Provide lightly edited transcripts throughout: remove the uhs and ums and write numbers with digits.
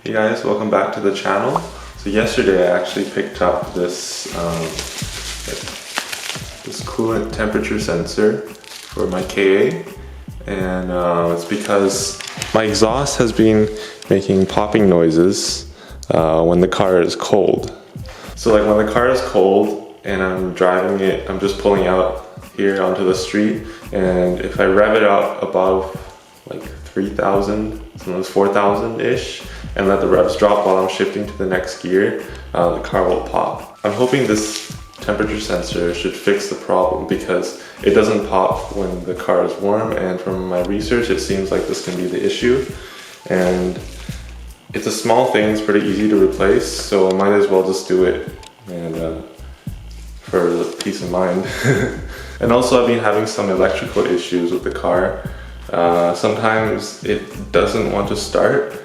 Hey guys, welcome back to the channel. So yesterday I actually picked up this coolant temperature sensor for my KA, and it's because my exhaust has been making popping noises when the car is cold. So like when the car is cold and I'm driving it, I'm just pulling out here onto the street, and if I rev it up above like 3,000, sometimes 4,000-ish, and let the revs drop while I'm shifting to the next gear, the car will pop. I'm hoping this temperature sensor should fix the problem because it doesn't pop when the car is warm, and from my research it seems like this can be the issue. And it's a small thing, it's pretty easy to replace, so I might as well just do it and for the peace of mind. And also I've been having some electrical issues with the car. Sometimes it doesn't want to start.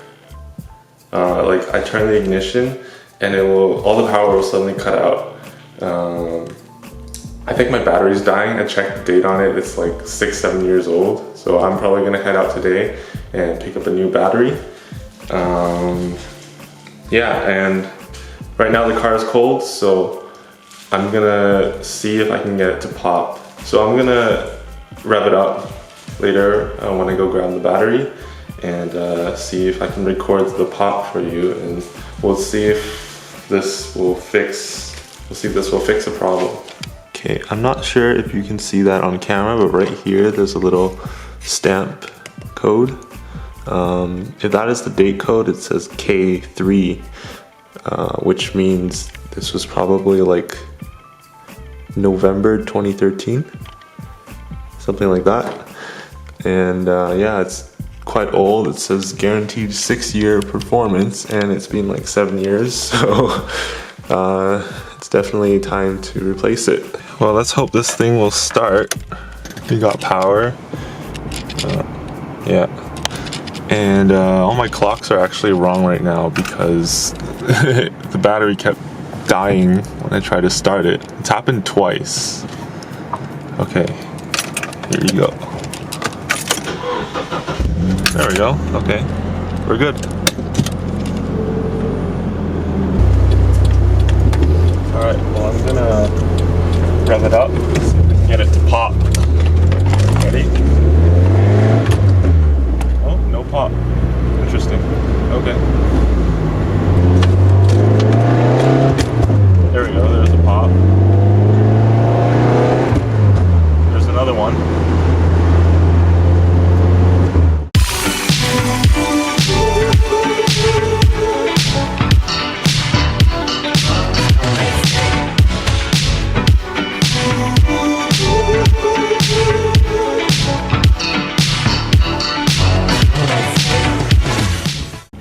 Like I turn the ignition and all the power will suddenly cut out. I think my battery's dying. I checked the date on it, it's like 6-7 years old. So I'm probably gonna head out today and pick up a new battery. Yeah, and right now the car is cold, so I'm gonna see if I can get it to pop. So I'm gonna rev it up later when I go grab the battery and see if I can record the pop for you, and we'll see if this will fix the problem. Okay, I'm not sure if you can see that on camera, but right here there's a little stamp code. If that is the date code, it says K3, which means this was probably like November 2013, something like that. And yeah, it's quite old. It says guaranteed 6-year performance, and it's been like 7 years, so it's definitely time to replace it. Well, let's hope this thing will start. We got power. Yeah. And all my clocks are actually wrong right now because the battery kept dying when I tried to start it. It's happened twice. Okay, here you go. There we go. Okay, we're good. Alright, well I'm gonna rev it up, get it to pop. Ready? Oh, no pop. Interesting. Okay. There we go, there's a pop. There's another one.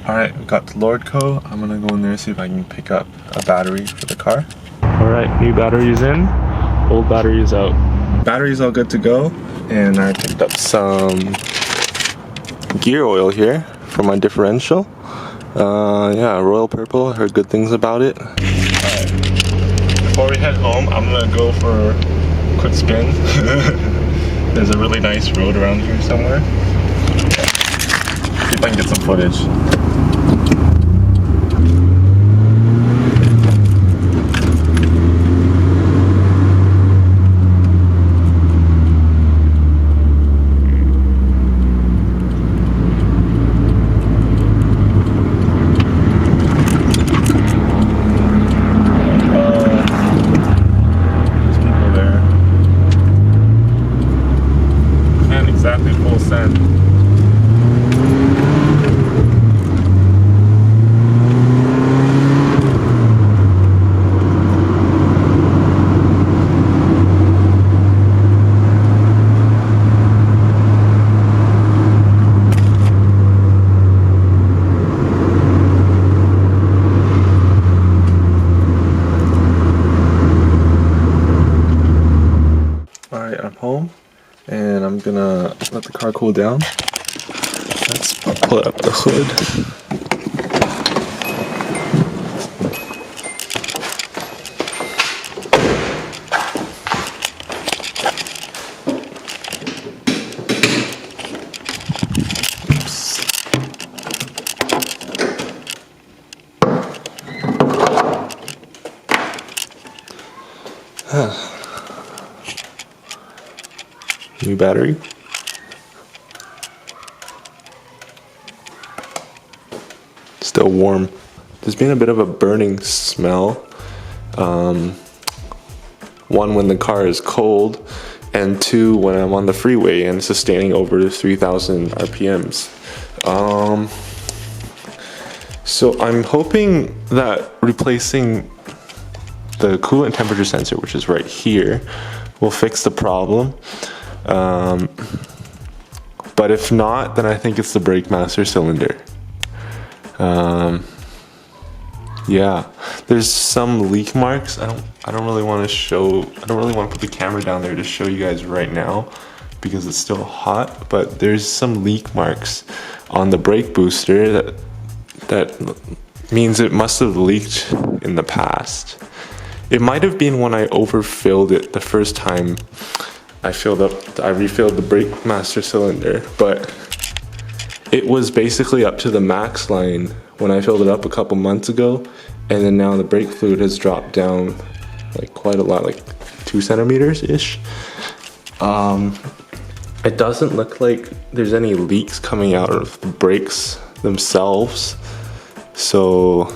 Alright, we got the Lordco. I'm gonna go in there and see if I can pick up a battery for the car. Alright, new battery's in, old battery's out. Battery's all good to go, and I picked up some gear oil here for my differential. Yeah, royal purple, I heard good things about it. Alright, before we head home, I'm gonna go for a quick spin. There's a really nice road around here somewhere. See if I can get some footage. Exactly full send. Alright, I'm home. And I'm gonna let the car cool down. Let's pull up the hood. Oops. New battery. Still warm. There's been a bit of a burning smell. One, when the car is cold, and two, when I'm on the freeway and sustaining over 3,000 RPMs. So I'm hoping that replacing the coolant temperature sensor, which is right here, will fix the problem. But if not, then I think it's the brake master cylinder. Yeah, there's some leak marks. I don't really want to put the camera down there to show you guys right now because it's still hot, but there's some leak marks on the brake booster that means it must have leaked in the past. It might have been when I overfilled it the first time I refilled the brake master cylinder, but it was basically up to the max line when I filled it up a couple months ago, and then now the brake fluid has dropped down like quite a lot, like 2 centimeters ish. It doesn't look like there's any leaks coming out of the brakes themselves, so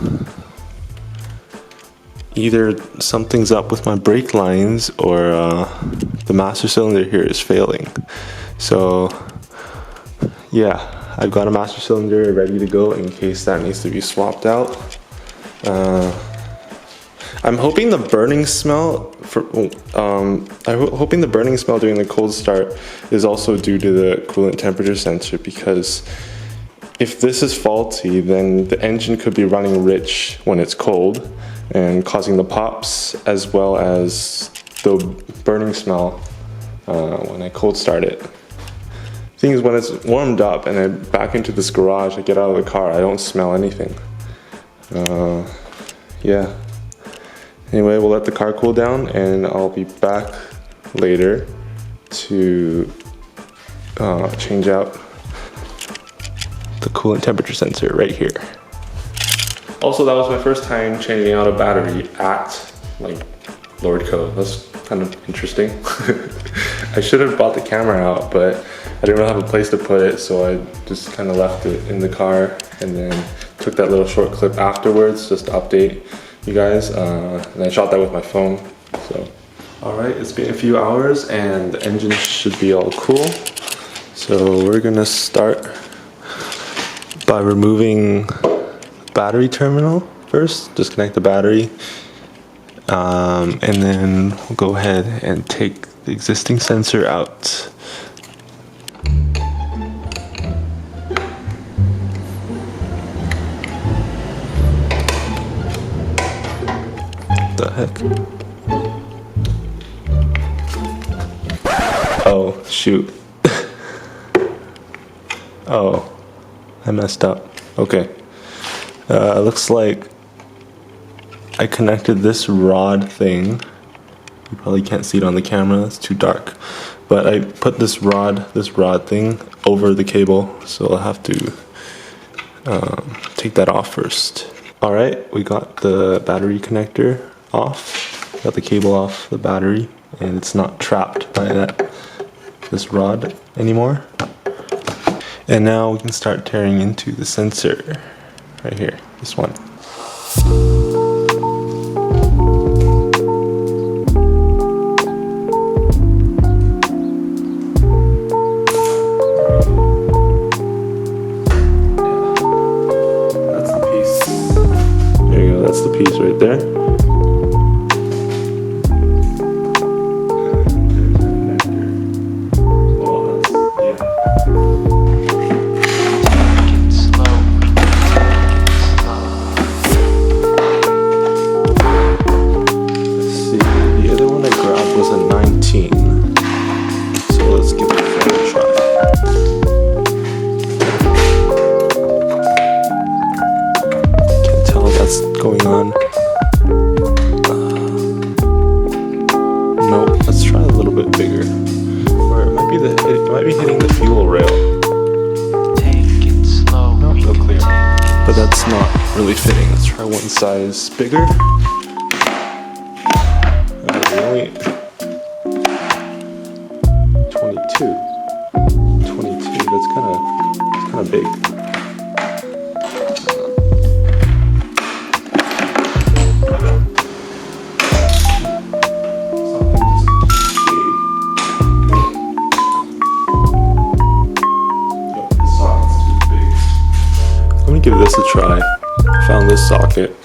either something's up with my brake lines or the master cylinder here is failing. So yeah, I've got a master cylinder ready to go in case that needs to be swapped out. I'm hoping the burning smell during the cold start is also due to the coolant temperature sensor, because if this is faulty, then the engine could be running rich when it's cold and causing the pops as well as the burning smell when I cold start it. Thing is, when it's warmed up and I back into this garage, I get out of the car, I don't smell anything. Yeah. Anyway, we'll let the car cool down and I'll be back later to change out the coolant temperature sensor right here. Also, that was my first time changing out a battery at Lordco. That's kind of interesting. I should have bought the camera out, but I didn't really have a place to put it, so I just kind of left it in the car and then took that little short clip afterwards just to update you guys. And I shot that with my phone. So, all right, it's been a few hours and the engine should be all cool. So we're gonna start by removing the battery terminal first. Disconnect the battery, and then we'll go ahead and take the existing sensor out. What the heck? Oh, shoot. Oh, I messed up. Okay. Looks like I connected this rod thing. You probably can't see it on the camera, it's too dark. But I put this rod thing over the cable, so I'll have to take that off first. Alright, we got the battery connector off. Got the cable off the battery, and it's not trapped by this rod anymore. And now we can start tearing into the sensor right here, this one. That's the piece. There you go, that's the piece right there. Going on. Nope, let's try a little bit bigger. Or it might be hitting the fuel rail. Take it slow. Nope, no clear. But that's not really fitting. Let's try one size bigger. only 22. 22. That's kind of big. Let me give this a try. Found this socket.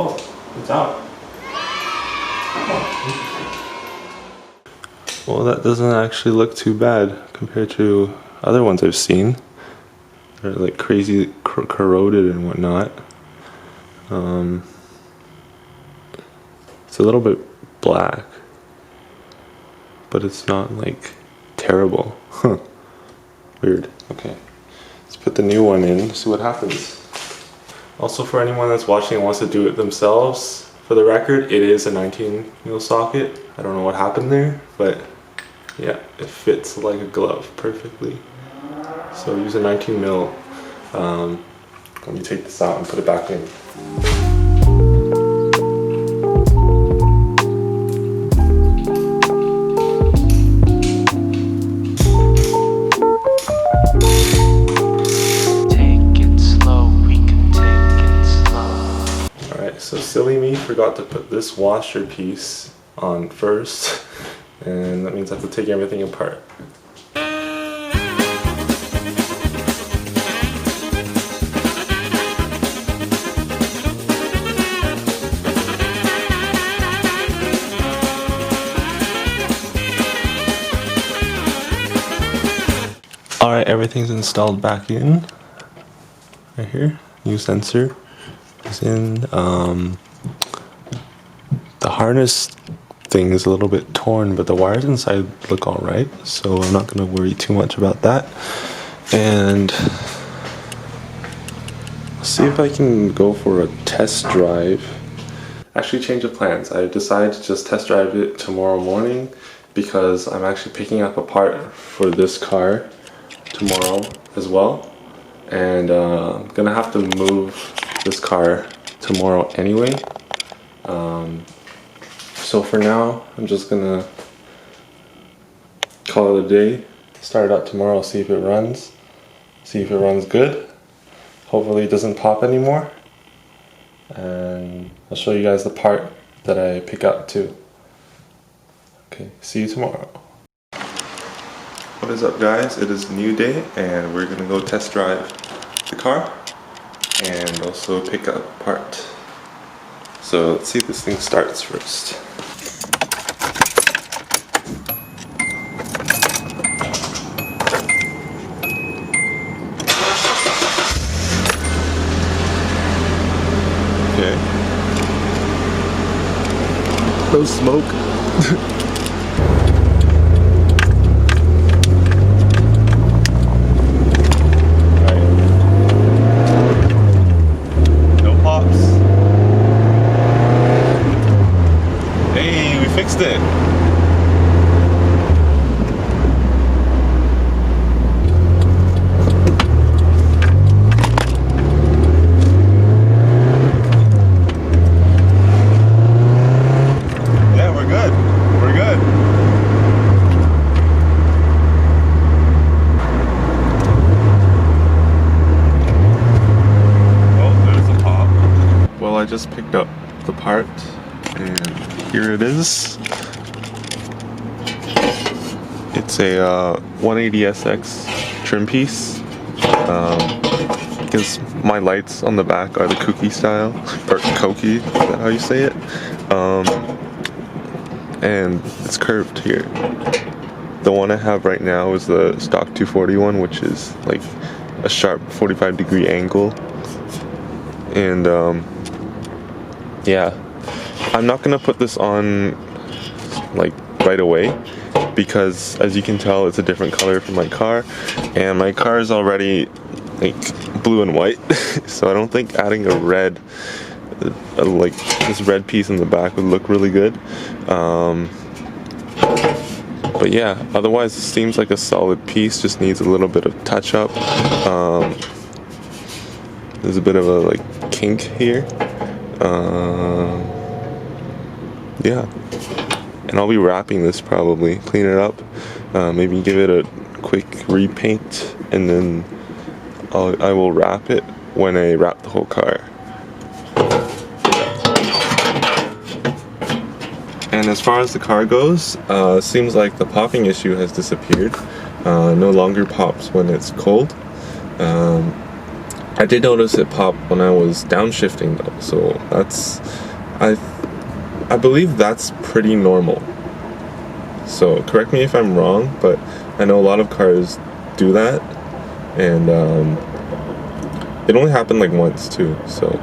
Oh, it's out. Well, that doesn't actually look too bad compared to other ones I've seen. They're like crazy corroded and whatnot. It's a little bit black, but it's not like terrible. Huh. Weird. Okay. Let's put the new one in, see what happens. Also, for anyone that's watching and wants to do it themselves, for the record, it is a 19 mil socket. I don't know what happened there, but yeah, it fits like a glove perfectly. So use a 19 mil. Let me take this out and put it back in. Take it slow, we can take it slow. Alright, so silly me forgot to put this washer piece on first, and that means I have to take everything apart. Alright, everything's installed back in. Right here, new sensor is in. The harness thing is a little bit torn, but the wires inside look alright, so I'm not going to worry too much about that. And see if I can go for a test drive. Actually, change of plans. I decided to just test drive it tomorrow morning because I'm actually picking up a part for this car tomorrow as well, and I'm gonna have to move this car tomorrow anyway. So for now, I'm just gonna call it a day, start it up tomorrow, see if it runs good. Hopefully it doesn't pop anymore, and I'll show you guys the part that I pick up too. Okay, see you tomorrow. What is up, guys? It is a new day and we're gonna go test drive the car and also pick up a part. So let's see if this thing starts first. Okay. No smoke. Fixed it. Yeah, we're good. We're good. Oh, there's a pop. Well, I just picked up the part and here it is. It's a 180SX trim piece. Because my lights on the back are the kooky style, or Koki, is that how you say it? And it's curved here. The one I have right now is the stock 241, which is like a sharp 45-degree angle. And yeah, I'm not gonna put this on like right away because, as you can tell, it's a different color from my car, and my car is already like blue and white. So I don't think adding a red like this red piece in the back would look really good. But yeah, otherwise it seems like a solid piece, just needs a little bit of touch up. There's a bit of a like kink here. Yeah, and I'll be wrapping this probably, clean it up, maybe give it a quick repaint, and then I will wrap it when I wrap the whole car. And as far as the car goes, seems like the popping issue has disappeared. No longer pops when it's cold. I did notice it pop when I was downshifting though, so that's, I believe that's pretty normal. So correct me if I'm wrong, but I know a lot of cars do that, and it only happened like once too. So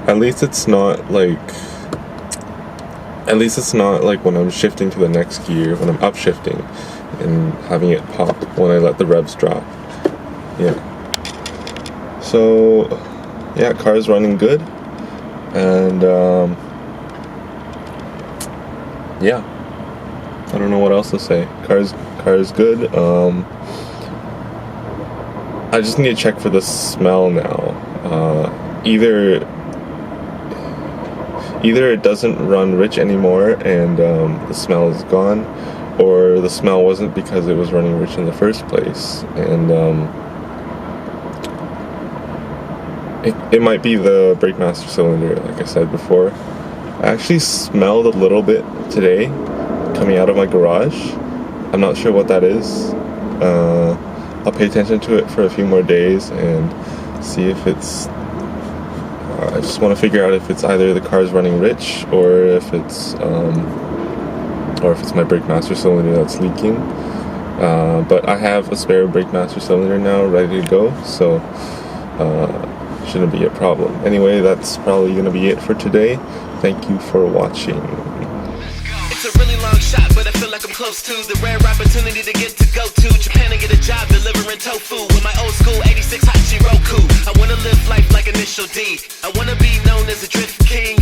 at least it's not like when I'm shifting to the next gear, when I'm upshifting and having it pop when I let the revs drop. Yeah. So yeah, car's running good, and yeah, I don't know what else to say. Car's good. I just need to check for the smell now. Either it doesn't run rich anymore and the smell is gone, or the smell wasn't because it was running rich in the first place, and it might be the brake master cylinder, like I said before. I actually smelled a little bit today coming out of my garage. I'm not sure what that is. I'll pay attention to it for a few more days and see if it's I just want to figure out if it's either the car's running rich, or if it's my brake master cylinder that's leaking. But I have a spare brake master cylinder now ready to go, so shouldn't be a problem. Anyway, that's probably gonna be it for today. Thank you for watching. It's a really long shot, but I feel like I'm close to the rare opportunity to get to go to Japan and get a job delivering tofu with my old school 86 Hachiroku. I wanna live life like Initial D. I wanna be known as a drift king.